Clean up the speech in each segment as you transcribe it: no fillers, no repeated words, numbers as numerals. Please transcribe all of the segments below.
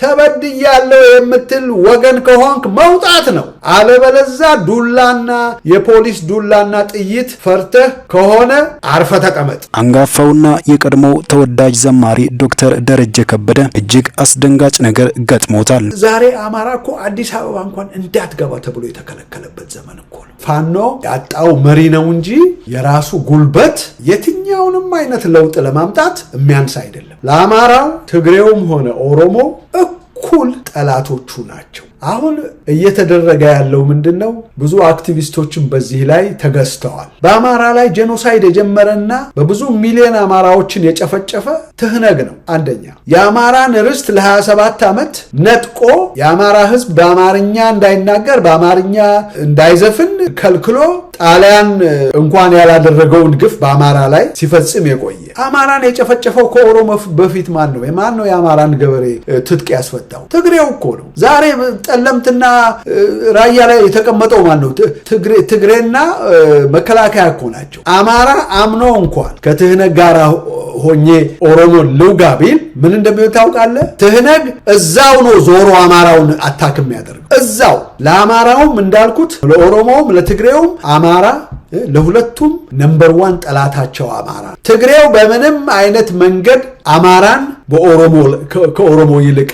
ተበድያለሁ የምትል ወገን ከሆንክ መውጣት ነው። አለበለዛ ዱላና የፖሊስ ዱላና ጥይት ፈርተህ ከሆነ አርፈ ተቀመጥ። አንጋፋውና የቀድሞው ተወዳጅ ዘማሪ ዶክተር ደረጀ ከበደ እጅግ አስደንጋጭ ነገር ገጥሞታል። ዛሬ አማራ እኮ አዲስ አበባ እንኳን እንዳትገባ ተብሎ የተከለከለበት ዘመን እኮ ነው። ፋኖ ያጣው መሪ ነው እንጂ የራሱ ጉልበት የትኛውንም አይነት ለውጥ ለማምጣት የሚያንስ አይደለም። ለአማራው ትግሬውም ሆነ ኦሮሞ እኩል ጠላቶቹ ናቸው። አሁን እየተደረገ ያለው ምንድነው? ብዙ አክቲቪስቶችን በዚህ ላይ ተገዝተዋል። በአማራ ላይ ጄኖሳይድ የጀመረና በብዙ ሚሊዮን አማራዎችን የጨፈጨፈ ትህነግ ነው። አንደኛ የአማራን ርስት ለ27 ዓመት ነጥቆ የአማራ ሕዝብ በአማርኛ እንዳይናገር በአማርኛ እንዳይዘፍን ከልክሎ ጣሊያን እንኳን ያላደረገውን ግፍ በአማራ ላይ ሲፈጽም የቆየ አማራን የጨፈጨፈው ከኦሮሞ በፊት ማን ነው? የአማራን ገበሬ ትጥቅ ያስፈታው? ትግሬው እኮ ነው። ዛሬ ጠለምትና ራያ ላይ የተቀመጠው ማን ነው? ትግሬና መከላከያ እኮ ናቸው። አማራ አምኖ እንኳን ከትህነግ ጋር ሆኜ ኦሮሞን ልውጋ ቢል ምን እንደሚሆን ታውቃለህ? ትህነግ እዛው ነው ዞሮ አማራውን አታክም ያደርግ እዛው። ለአማራውም እንዳልኩት ለኦሮሞውም ለትግሬውም አማራ ለሁለቱም ነምበር 1 ጠላታቸው አማራ። ትግሬው በምንም አይነት መንገድ አማራን ከኦሮሞ ይልቅ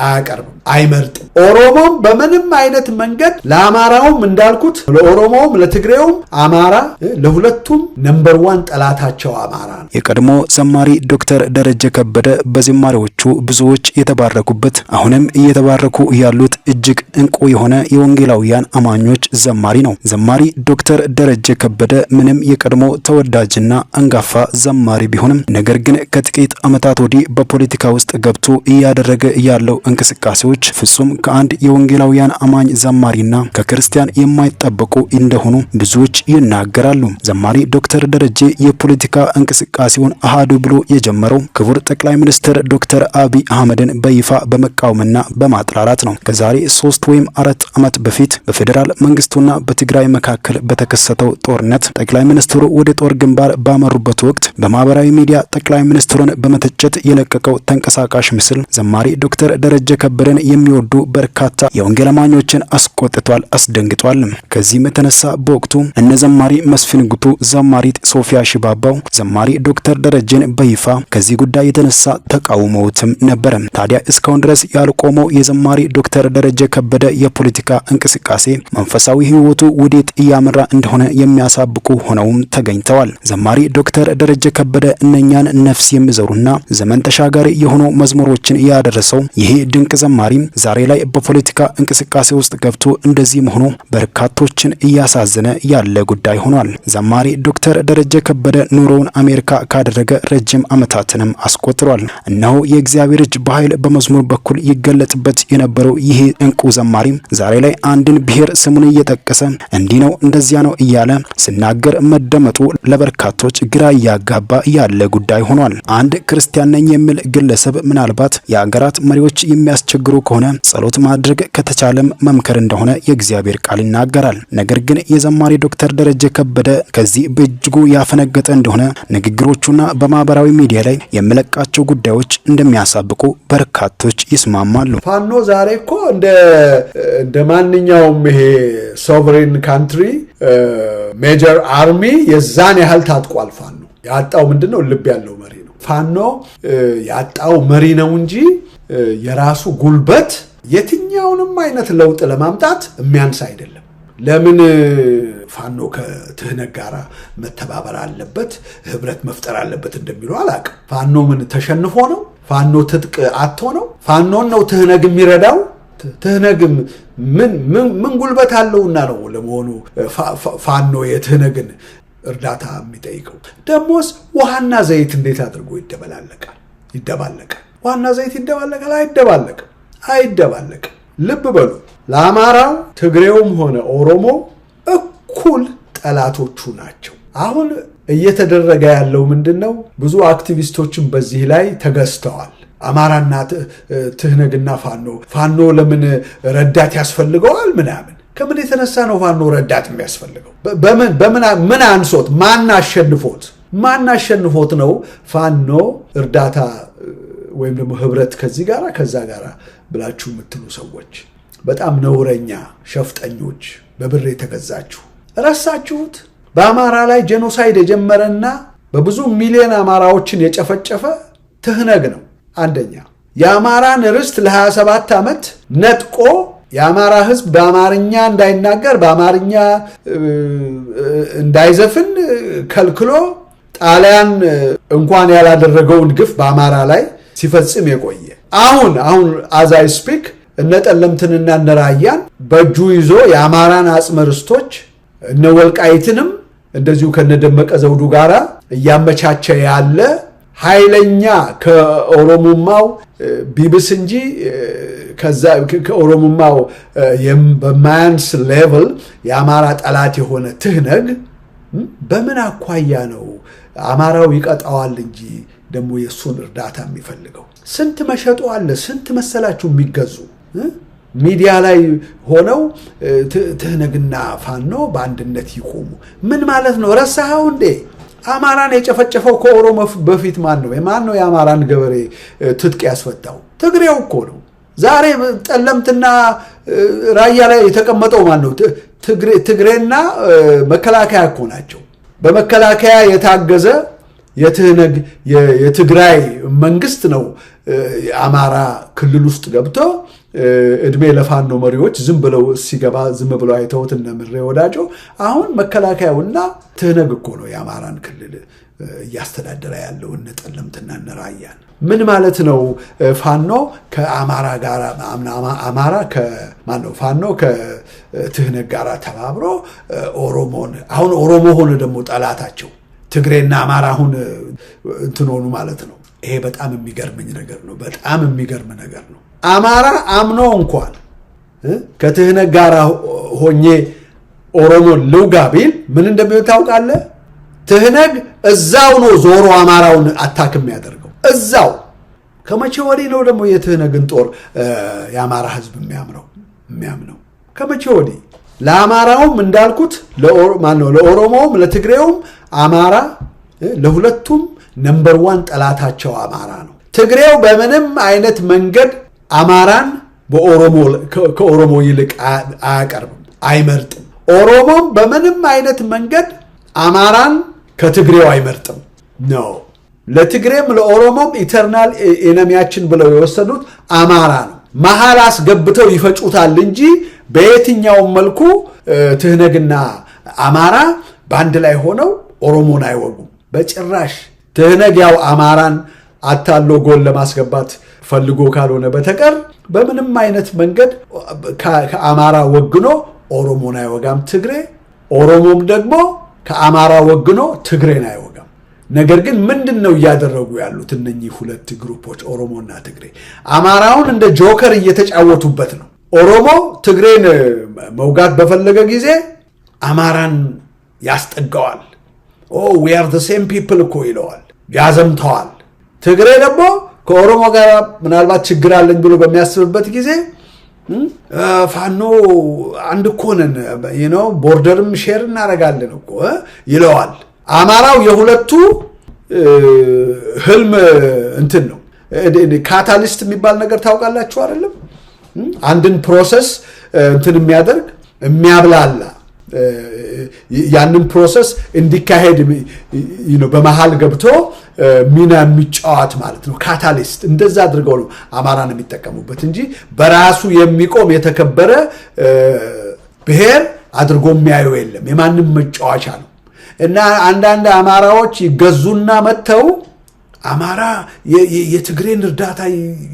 አያቀርብም፣ አይመርጥም። ኦሮሞም በምንም አይነት መንገድ ለአማራውም እንዳልኩት ለኦሮሞውም ለትግሬውም አማራ ለሁለቱም ነምበር 1 ጠላታቸው አማራ ነው። የቀድሞ ዘማሪ ዶክተር ደረጀ ከበደ በዝማሬዎቹ ብዙዎች የተባረኩበት አሁንም እየተባረኩ ያሉት እጅግ እንቁ የሆነ የወንጌላውያን አማኞች ዘማሪ ነው። ዘማሪ ዶክተር ደረጀ ከበደ ምንም የቀድሞ ተወዳጅና አንጋፋ ዘማሪ ቢሆንም ነገር ግን ከጥቂት ዓመታት ወዲህ በፖለቲካ ውስጥ ገብቶ እያደረገ ያለው እንቅስቃሴዎች ፍጹም ከአንድ የወንጌላውያን አማኝ ዘማሪና ከክርስቲያን የማይጠበቁ እንደሆኑ ብዙዎች ይናገራሉ። ዘማሪ ዶክተር ደረጀ የፖለቲካ እንቅስቃሴውን አሃዱ ብሎ የጀመረው ክቡር ጠቅላይ ሚኒስትር ዶክተር አብይ አህመድን በይፋ በመቃወምና በማጥላላት ነው። ከዛሬ 3 ወይም 4 ዓመት በፊት በፌዴራል መንግስቱና በትግራይ መካከል በተከሰተው ጦርነት ጠቅላይ ሚኒስትሩ ወደ ጦር ግንባር ባመሩበት ወቅት በማህበራዊ ሚዲያ ጠቅላይ ሚኒስትሩን በመተቸት የለቀቀው ተንቀሳቃሽ ምስል ዘማሪ ዶክተር ደረጀ ከበደን የሚወዱ በርካታ የወንጌል አማኞችን አስቆጥቷል፣ አስደንግጧል። ከዚህም የተነሳ በወቅቱ እነ ዘማሪ መስፍን ጉቱ፣ ዘማሪት ሶፊያ ሽባባው ዘማሪ ዶክተር ደረጀን በይፋ ከዚህ ጉዳይ የተነሳ ተቃውመውትም ነበር። ታዲያ እስካሁን ድረስ ያልቆመው የዘማሪ ዶክተር ደረጀ ከበደ የፖለቲካ እንቅስቃሴ መንፈሳዊ ህይወቱ ወዴት እያመራ እንደሆነ የሚያሳብቁ ሆነውም ተገኝተዋል። ዘማሪ ዶክተር ደረጀ ከበደ እነኛን ነፍስ የሚዘሩና ዘመን ተሻጋሪ የሆኑ መዝሙሮችን ያደረሰው ይሄ ድንቅ ዘማሪ ዛሬ ላይ በፖለቲካ እንቅስቃሴ ውስጥ ገብቶ እንደዚህ መሆኑ በርካቶችን እያሳዘነ ያለ ጉዳይ ሆኗል። ዘማሪ ዶክተር ደረጀ ከበደ ኑሮውን አሜሪካ ካደረገ ረጅም ዓመታትንም አስቆጥሯል። እነሆ የእግዚአብሔር እጅ በኃይል በመዝሙር በኩል ይገለጥበት የነበረው ይሄ እንቁ ዘማሪ ዛሬ ላይ አንድን ብሔር ስሙን እየጠቀሰ እንዲህ ነው እንደዚያ ነው እያለ ሲናገር መደመጡ ለበርካቶች ግራ እያጋባ ያለ ጉዳይ ሆኗል። አንድ ክርስቲያን ነኝ የሚል ግለሰብ ምናልባት የአገራት መሪዎች የሚያስቸግሩ ከሆነ ጸሎት ማድረግ ከተቻለም መምከር እንደሆነ የእግዚአብሔር ቃል ይናገራል። ነገር ግን የዘማሪ ዶክተር ደረጀ ከበደ ከዚህ በእጅጉ ያፈነገጠ እንደሆነ ንግግሮቹና በማህበራዊ ሚዲያ ላይ የሚለቃቸው ጉዳዮች እንደሚያሳብቁ በርካቶች ይስማማሉ። ፋኖ ዛሬ እኮ እንደ ማንኛውም ይሄ ሶቨሬን ካንትሪ ሜጀር አርሚ የዛን ያህል ታጥቋል። ፋኖ ያጣው ምንድነው? ልብ ያለው መሪ ነው። ፋኖ ያጣው መሪ ነው እንጂ የራሱ ጉልበት የትኛውንም አይነት ለውጥ ለማምጣት የሚያንስ አይደለም። ለምን ፋኖ ከትህነግ ጋር መተባበር አለበት፣ ህብረት መፍጠር አለበት እንደሚሉ አላውቅም። ፋኖ ምን ተሸንፎ ነው? ፋኖ ትጥቅ አጥቶ ነው? ፋኖን ነው ትህነግ የሚረዳው? ትህነግ ምን ጉልበት አለውና ነው ለመሆኑ ፋኖ የትህነግን እርዳታ የሚጠይቀው? ደሞስ ውሃና ዘይት እንዴት አድርጎ ይደባለቃል? ውሃና ዘይት ይደባለቃል? አይደባለቅም። ልብ በሉ፣ ለአማራው ትግሬውም ሆነ ኦሮሞ እኩል ጠላቶቹ ናቸው። አሁን እየተደረገ ያለው ምንድነው? ብዙ አክቲቪስቶችን በዚህ ላይ ተገዝተዋል። አማራና ትህነግና ፋኖ ለምን ረዳት ያስፈልገዋል ምናምን። ከምን የተነሳ ነው ፋኖ ረዳት የሚያስፈልገው? በምን አንሶት? ማን አሸንፎት ነው ፋኖ እርዳታ ወይም ደግሞ ህብረት ከዚህ ጋራ ከዛ ጋራ ብላችሁ የምትሉ ሰዎች በጣም ነውረኛ ሸፍጠኞች በብር የተገዛችሁ ረሳችሁት። በአማራ ላይ ጄኖሳይድ የጀመረና በብዙ ሚሊዮን አማራዎችን የጨፈጨፈ ትህነግ ነው። አንደኛ የአማራን ርስት ለ27 ዓመት ነጥቆ የአማራ ህዝብ በአማርኛ እንዳይናገር በአማርኛ እንዳይዘፍን ከልክሎ ጣሊያን እንኳን ያላደረገውን ግፍ በአማራ ላይ ሲፈጽም የቆየ አሁን as I speak እነ ጠለምትንና እነ ራያን በእጁ ይዞ የአማራን አጽመ ርስቶች እነ ወልቃይትንም እንደዚሁ ከነደመቀ ዘውዱ ጋራ እያመቻቸ ያለ ኃይለኛ ከኦሮሞማው ቢብስ እንጂ ከዛ ከኦሮሞማው በማንስ ሌቭል የአማራ ጠላት የሆነ ትህነግ በምን አኳያ ነው አማራው ይቀጣዋል እንጂ ደግሞ የሱን እርዳታ የሚፈልገው? ስንት መሸጡ አለ። ስንት መሰላችሁ የሚገዙ ሚዲያ ላይ ሆነው ትህነግና ፋኖ በአንድነት ይቆሙ። ምን ማለት ነው? ረሳኸው እንዴ? አማራን የጨፈጨፈው ከኦሮሞ በፊት ማን ነው የአማራን ገበሬ ትጥቅ ያስፈታው? ትግሬው እኮ ነው። ዛሬ ጠለምትና ራያ ላይ የተቀመጠው ማን ነው? ትግሬና መከላከያ እኮ ናቸው። በመከላከያ የታገዘ የትህነግ የትግራይ መንግስት ነው አማራ ክልል ውስጥ ገብቶ እድሜ ለፋኖ መሪዎች ዝም ብለው ሲገባ ዝም ብለው አይተውት እነ ምሬ ወዳጆ አሁን መከላከያውና ትህነግ እኮ ነው የአማራን ክልል እያስተዳደረ ያለው እነ ጠለምትና እነ ራያን። ምን ማለት ነው? ፋኖ ከአማራ ጋር አማራ ፋኖ ከትህነግ ጋር ተባብሮ ኦሮሞን አሁን ኦሮሞ ሆነ ደግሞ ጠላታቸው ትግሬና አማራ አሁን እንትኖኑ ማለት ነው። ይሄ በጣም የሚገርመኝ ነገር ነው። በጣም የሚገርም ነገር ነው። አማራ አምኖ እንኳን ከትህነግ ጋር ሆኜ ኦሮሞን ልውጋ ቢል ምን እንደሚሆን ታውቃለህ? ትህነግ እዛው ነው ዞሮ አማራውን አታክም ያደርገው እዛው። ከመቼ ወዲህ ነው ደግሞ የትህነግን ጦር የአማራ ህዝብ የሚያምነው? ከመቼ ወዲህ? ለአማራውም እንዳልኩት ለኦሮሞውም ለትግሬውም አማራ ለሁለቱም ነምበር 1 ጠላታቸው አማራ ነው። ትግሬው በምንም አይነት መንገድ አማራን ከኦሮሞ ይልቅ አያቀርብም፣ አይመርጥም። ኦሮሞም በምንም አይነት መንገድ አማራን ከትግሬው አይመርጥም ነው። ለትግሬም ለኦሮሞም ኢተርናል ኤነሚያችን ብለው የወሰዱት አማራ ነው። መሃል አስገብተው ይፈጩታል እንጂ በየትኛውም መልኩ ትህነግና አማራ በአንድ ላይ ሆነው ኦሮሞን አይወጉም በጭራሽ። ትህነግ ያው አማራን አታሎ ጎል ለማስገባት ፈልጎ ካልሆነ በተቀር በምንም አይነት መንገድ ከአማራ ወግኖ ኦሮሞን አይወጋም ትግሬ። ኦሮሞም ደግሞ ከአማራ ወግኖ ትግሬን አይወጋም። ነገር ግን ምንድነው እያደረጉ ያሉት እነኚህ ሁለት ግሩፖች ኦሮሞና ትግሬ? አማራውን እንደ ጆከር እየተጫወቱበት ነው። ኦሮሞ ትግሬን መውጋት በፈለገ ጊዜ አማራን ያስጠጋዋል። we are the same people እኮ ይለዋል፣ ያዘምተዋል። ትግሬ ደግሞ ከኦሮሞ ጋር ምናልባት ችግር አለኝ ብሎ በሚያስብበት ጊዜ ፋኖ አንድ እኮ ነን ቦርደርም ሼር እናደርጋለን እኮ ይለዋል። አማራው የሁለቱ ህልም እንትን ነው። ካታሊስት የሚባል ነገር ታውቃላችሁ አይደለም? አንድን ፕሮሰስ እንትን የሚያደርግ የሚያብላላ ያንን ፕሮሰስ እንዲካሄድ በመሃል ገብቶ ሚና የሚጫወት ማለት ነው። ካታሊስት እንደዛ አድርገው ነው አማራን የሚጠቀሙበት እንጂ በራሱ የሚቆም የተከበረ ብሔር አድርጎ የሚያዩ የለም። የማንም መጫወቻ ነው። እና አንዳንድ አማራዎች ይገዙና መተው አማራ የትግሬን እርዳታ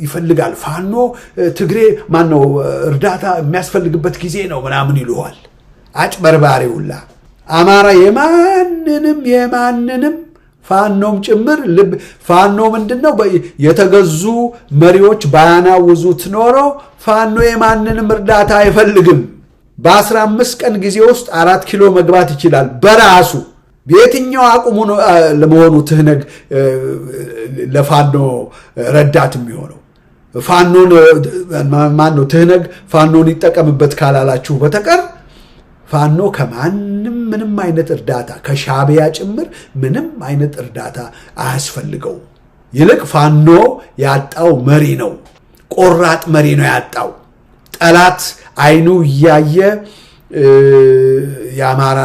ይፈልጋል፣ ፋኖ ትግሬ ማነው እርዳታ የሚያስፈልግበት ጊዜ ነው ምናምን ይሉዋል። አጭበርባሪውላ አማራ የማንንም ፋኖም ጭምር ልብ ፋኖ ምንድነው የተገዙ መሪዎች ባያናውዙት ኖሮ ፋኖ የማንንም እርዳታ አይፈልግም። በ15 ቀን ጊዜ ውስጥ 4 ኪሎ መግባት ይችላል በራሱ። በየትኛው አቁሙ ለመሆኑ ትህነግ ለፋኖ ረዳት የሚሆነው? ፋኖን ማነው ትህነግ ፋኖን ይጠቀምበት ካላላችሁ በተቀር ፋኖ ከማንም ምንም አይነት እርዳታ ከሻቢያ ጭምር ምንም አይነት እርዳታ አያስፈልገው። ይልቅ ፋኖ ያጣው መሪ ነው። ቆራጥ መሪ ነው ያጣው። ጠላት አይኑ እያየ የአማራ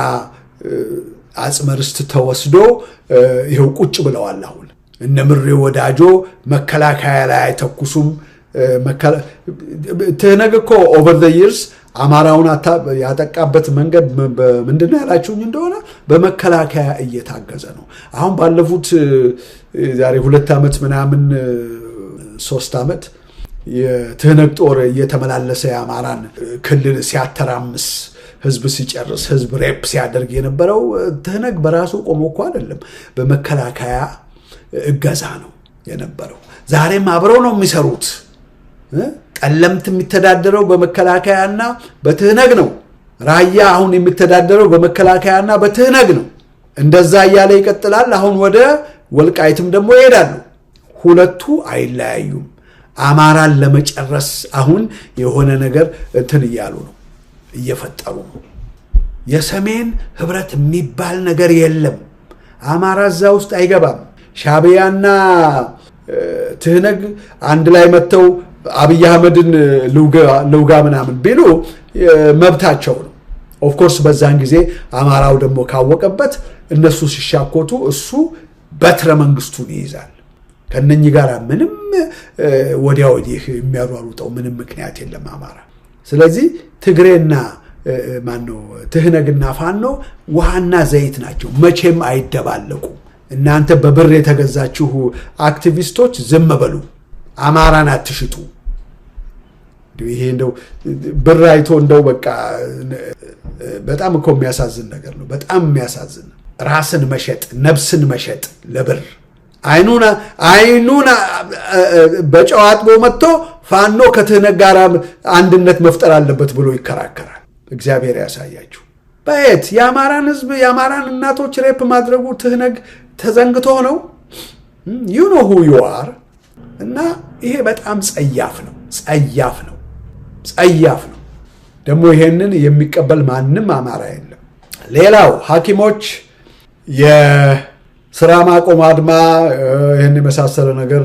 አጽመ ርስት ተወስዶ ይሄው ቁጭ ብለዋል። አሁን እነ ምሬ ወዳጆ መከላከያ ላይ አይተኩሱም። ትህነግ እኮ ኦቨር ዘ ይርስ አማራውን ያጠቃበት መንገድ ምንድነው ያላችሁኝ እንደሆነ በመከላከያ እየታገዘ ነው። አሁን ባለፉት ዛሬ 2 ዓመት ምናምን 3 ዓመት የትህነግ ጦር እየተመላለሰ የአማራን ክልል ሲያተራምስ ህዝብ ሲጨርስ ህዝብ ሬፕ ሲያደርግ የነበረው ትህነግ በራሱ ቆሞ እኮ አይደለም፣ በመከላከያ እገዛ ነው የነበረው። ዛሬም አብረው ነው የሚሰሩት። ጠለምት የሚተዳደረው በመከላከያና በትህነግ ነው። ራያ አሁን የሚተዳደረው በመከላከያና በትህነግ ነው። እንደዛ እያለ ይቀጥላል። አሁን ወደ ወልቃይትም ደግሞ ይሄዳሉ። ሁለቱ አይለያዩም። አማራን ለመጨረስ አሁን የሆነ ነገር እንትን እያሉ ነው፣ እየፈጠሩ ነው። የሰሜን ህብረት የሚባል ነገር የለም። አማራ እዛ ውስጥ አይገባም። ሻዕቢያና ትህነግ አንድ ላይ መተው አብይ አህመድን ልውጋ ምናምን ቢሉ መብታቸው ነው። ኦፍ ኮርስ በዛን ጊዜ አማራው ደግሞ ካወቀበት እነሱ ሲሻኮቱ እሱ በትረ መንግስቱን ይይዛል። ከነኚህ ጋር ምንም ወዲያ ወዲህ የሚያሯሩጠው ምንም ምክንያት የለም አማራ። ስለዚህ ትግሬና ትህነግና ፋኖ ውሃና ዘይት ናቸው፣ መቼም አይደባለቁም። እናንተ በብር የተገዛችሁ አክቲቪስቶች ዝም በሉ፣ አማራን አትሽጡ። ይሄ እንደው ብር አይቶ እንደው በቃ በጣም እኮ የሚያሳዝን ነገር ነው። በጣም የሚያሳዝን ራስን መሸጥ፣ ነፍስን መሸጥ ለብር። አይኑና በጨው አጥቦ መጥቶ ፋኖ ከትህነግ ጋር አንድነት መፍጠር አለበት ብሎ ይከራከራል። እግዚአብሔር ያሳያችሁ። በየት የአማራን ህዝብ የአማራን እናቶች ሬፕ ማድረጉ ትህነግ ተዘንግቶ ነው? you know who you are። እና ይሄ በጣም ጸያፍ ነው። ደግሞ ይሄንን የሚቀበል ማንም አማራ የለም። ሌላው ሐኪሞች የስራ ማቆም አድማ ይሄን የመሳሰለ ነገር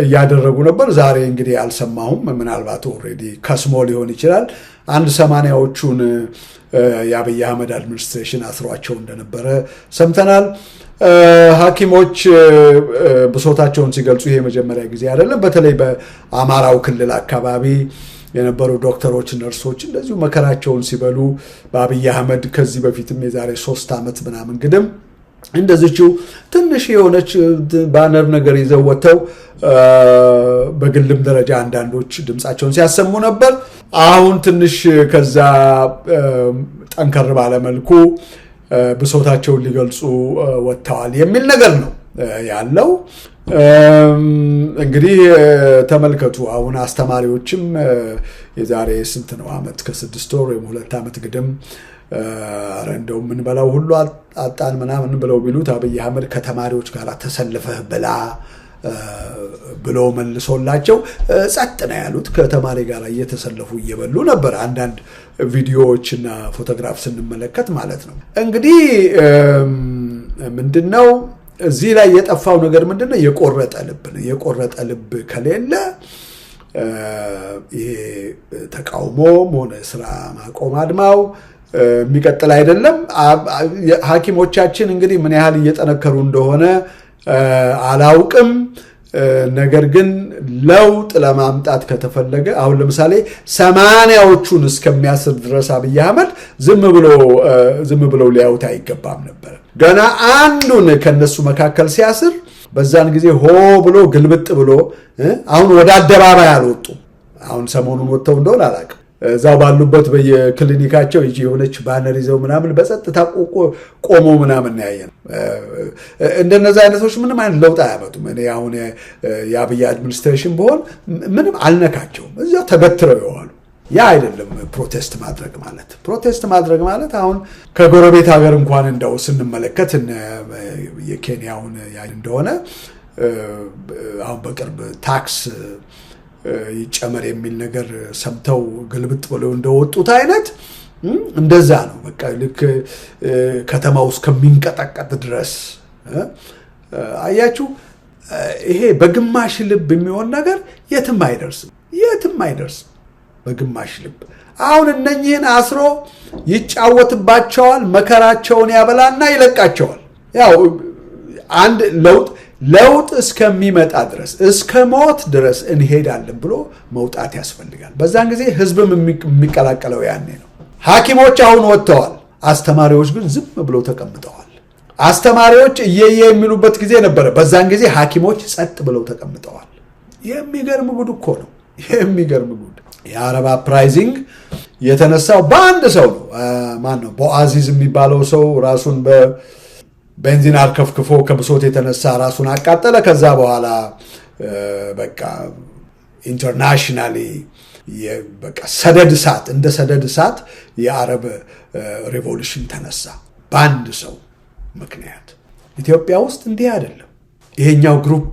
እያደረጉ ነበር። ዛሬ እንግዲህ አልሰማሁም፣ ምናልባት ኦሬዲ ከስሞ ሊሆን ይችላል። 180ዎቹን የአብይ አህመድ አድሚኒስትሬሽን አስሯቸው እንደነበረ ሰምተናል። ሐኪሞች ብሶታቸውን ሲገልጹ ይሄ መጀመሪያ ጊዜ አይደለም። በተለይ በአማራው ክልል አካባቢ የነበሩ ዶክተሮች፣ ነርሶች እንደዚሁ መከራቸውን ሲበሉ በአብይ አህመድ ከዚህ በፊትም የዛሬ 3 ዓመት ምናምን ግድም እንደዚህው ትንሽ የሆነች ባነር ነገር ይዘው ወጥተው በግልም ደረጃ አንዳንዶች ድምጻቸውን ሲያሰሙ ነበር። አሁን ትንሽ ከዛ ጠንከር ባለ መልኩ ብሶታቸውን ሊገልጹ ወጥተዋል የሚል ነገር ነው ያለው። እንግዲህ ተመልከቱ። አሁን አስተማሪዎችም የዛሬ ስንት ነው ዓመት ከ6 ወር ወይም 2 ዓመት ግድም እንደው ምን በላው ሁሉ አጣን ምናምን ብለው ቢሉት አብይ አህመድ ከተማሪዎች ጋር ተሰልፈህ ብላ ብሎ መልሶላቸው ጸጥ ነው ያሉት። ከተማሪ ጋር እየተሰለፉ እየበሉ ነበር። አንዳንድ ቪዲዮዎችና ፎቶግራፍ ስንመለከት ማለት ነው። እንግዲህ ምንድነው እዚህ ላይ የጠፋው ነገር ምንድነው? የቆረጠ ልብ ነው። የቆረጠ ልብ ከሌለ ይሄ ተቃውሞም ሆነ ስራ ማቆም አድማው የሚቀጥል አይደለም። ሐኪሞቻችን እንግዲህ ምን ያህል እየጠነከሩ እንደሆነ አላውቅም። ነገር ግን ለውጥ ለማምጣት ከተፈለገ አሁን ለምሳሌ 80ዎቹን እስከሚያስር ድረስ አብይ አህመድ ዝም ብሎ ሊያዩት አይገባም ነበር። ገና አንዱን ከነሱ መካከል ሲያስር በዛን ጊዜ ሆ ብሎ ግልብጥ ብሎ አሁን ወደ አደባባይ አልወጡ። አሁን ሰሞኑን ወጥተው እንደሆነ አላውቅም። እዛው ባሉበት በየክሊኒካቸው የሆነች ባነር ይዘው ምናምን በጸጥታ ቆሞ ምናምን ያየን። እንደነዛ አይነቶች ምንም አይነት ለውጥ አያመጡም። እኔ አሁን የአብይ አድሚኒስትሬሽን በሆን ምንም አልነካቸውም። እዛው ተበትረው ይዋሉ። ያ አይደለም ፕሮቴስት ማድረግ ማለት። ፕሮቴስት ማድረግ ማለት አሁን ከጎረቤት ሀገር እንኳን እንደው ስንመለከት የኬንያውን እንደሆነ አሁን በቅርብ ታክስ ይጨመር የሚል ነገር ሰምተው ግልብጥ ብለው እንደወጡት አይነት እንደዛ ነው። በቃ ልክ ከተማው እስከሚንቀጠቀጥ ድረስ አያችሁ። ይሄ በግማሽ ልብ የሚሆን ነገር የትም አይደርስም በግማሽ ልብ። አሁን እነኚህን አስሮ ይጫወትባቸዋል፣ መከራቸውን ያበላና ይለቃቸዋል። ያው አንድ ለውጥ እስከሚመጣ ድረስ እስከ ሞት ድረስ እንሄዳለን ብሎ መውጣት ያስፈልጋል። በዛን ጊዜ ህዝብም የሚቀላቀለው ያኔ ነው። ሐኪሞች አሁን ወጥተዋል፣ አስተማሪዎች ግን ዝም ብለው ተቀምጠዋል። አስተማሪዎች እየየ የሚሉበት ጊዜ ነበረ፣ በዛን ጊዜ ሐኪሞች ጸጥ ብለው ተቀምጠዋል። የሚገርም ጉድ እኮ ነው፣ የሚገርም ጉድ። የአረብ አፕራይዚንግ የተነሳው በአንድ ሰው ነው። ማን ነው? ቦአዚዝ የሚባለው ሰው ራሱን በቤንዚን አርከፍክፎ ከብሶት የተነሳ ራሱን አቃጠለ። ከዛ በኋላ በቃ ኢንተርናሽናሊ በቃ እንደ ሰደድ እሳት የአረብ ሪቮሉሽን ተነሳ በአንድ ሰው ምክንያት። ኢትዮጵያ ውስጥ እንዲህ አይደለም። ይሄኛው ግሩፕ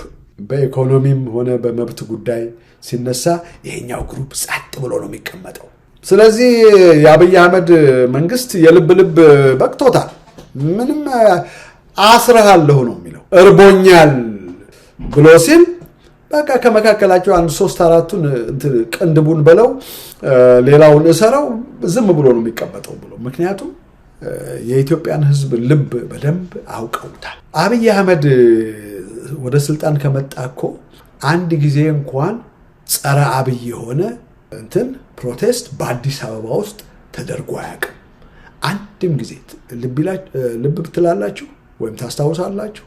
በኢኮኖሚም ሆነ በመብት ጉዳይ ሲነሳ ይሄኛው ግሩፕ ጸጥ ብሎ ነው የሚቀመጠው። ስለዚህ የአብይ አህመድ መንግስት የልብ በቅቶታል። ምንም አስረሃለሁ ነው የሚለው። እርቦኛል ብሎ ሲል በቃ ከመካከላቸው አንድ 3-4ቱን ቅንድቡን በለው ሌላውን እሰረው ዝም ብሎ ነው የሚቀመጠው ብሎ። ምክንያቱም የኢትዮጵያን ህዝብ ልብ በደንብ አውቀውታል። አብይ አህመድ ወደ ስልጣን ከመጣ እኮ አንድ ጊዜ እንኳን ጸረ አብይ የሆነ ፕሮቴስት በአዲስ አበባ ውስጥ ተደርጎ አያውቅም። አንድም ጊዜ ልብ ብትላላችሁ ወይም ታስታውሳላችሁ?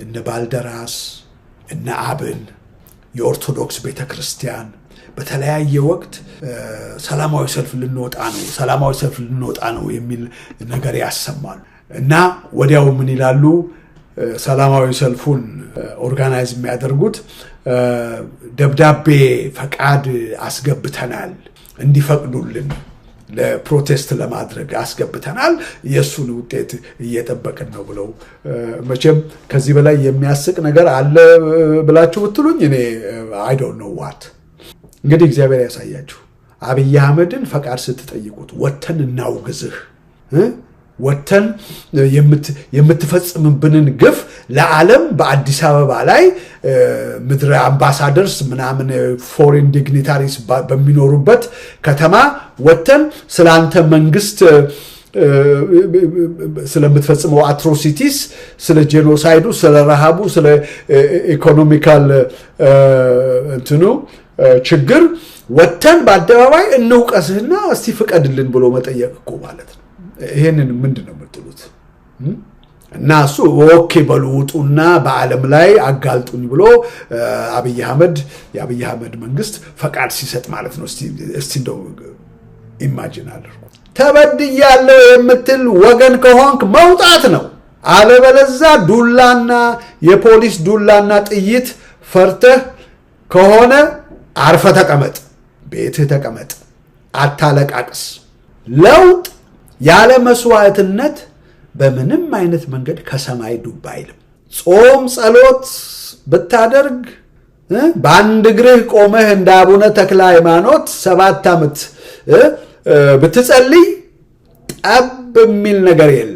እነ ባልደራስ እነ አብን የኦርቶዶክስ ቤተክርስቲያን በተለያየ ወቅት ሰላማዊ ሰልፍ ልንወጣ ነው የሚል ነገር ያሰማሉ። እና ወዲያው ምን ይላሉ? ሰላማዊ ሰልፉን ኦርጋናይዝ የሚያደርጉት ደብዳቤ ፈቃድ አስገብተናል፣ እንዲፈቅዱልን ለፕሮቴስት ለማድረግ አስገብተናል፣ የሱን ውጤት እየጠበቅን ነው ብለው። መቼም ከዚህ በላይ የሚያስቅ ነገር አለ ብላችሁ ብትሉኝ እኔ I don't know what። እንግዲህ እግዚአብሔር ያሳያችሁ። አብይ አህመድን ፈቃድ ስትጠይቁት ወተን እናውግዝህ፣ ወተን የምትፈጽምብንን ግፍ ለዓለም በአዲስ አበባ ላይ ምድረ አምባሳደርስ ምናምን ፎሬን ዲግኒታሪስ በሚኖሩበት ከተማ ወተን ስላንተ መንግስት ስለምትፈጽመው አትሮሲቲስ፣ ስለ ጄኖሳይዱ፣ ስለ ረሃቡ፣ ስለ ኢኮኖሚካል ችግር ወተን በአደባባይ እንውቀስህና እስቲ ፍቀድልን ብሎ መጠየቅ እኮ ማለት ነው። ይሄንን ምንድነው የምትሉት? እና እሱ ኦኬ በሉ ውጡና በዓለም ላይ አጋልጡኝ ብሎ የአብይ አህመድ መንግስት ፈቃድ ሲሰጥ ማለት ነው። እስቲ እንደው ኢማጂን አድርጉ። ተበድያለሁ የምትል ወገን ከሆንክ መውጣት ነው። አለበለዚያ ዱላና የፖሊስ ዱላና ጥይት ፈርተህ ከሆነ አርፈ ተቀመጥ፣ ቤትህ ተቀመጥ፣ አታለቃቅስ። ለውጥ ያለ መስዋዕትነት በምንም አይነት መንገድ ከሰማይ ዱብ አይልም። ጾም ጸሎት ብታደርግ በአንድ እግርህ ቆመህ እንደ አቡነ ተክለ ሃይማኖት 7 ዓመት ብትጸልይ ጠብ የሚል ነገር የለም።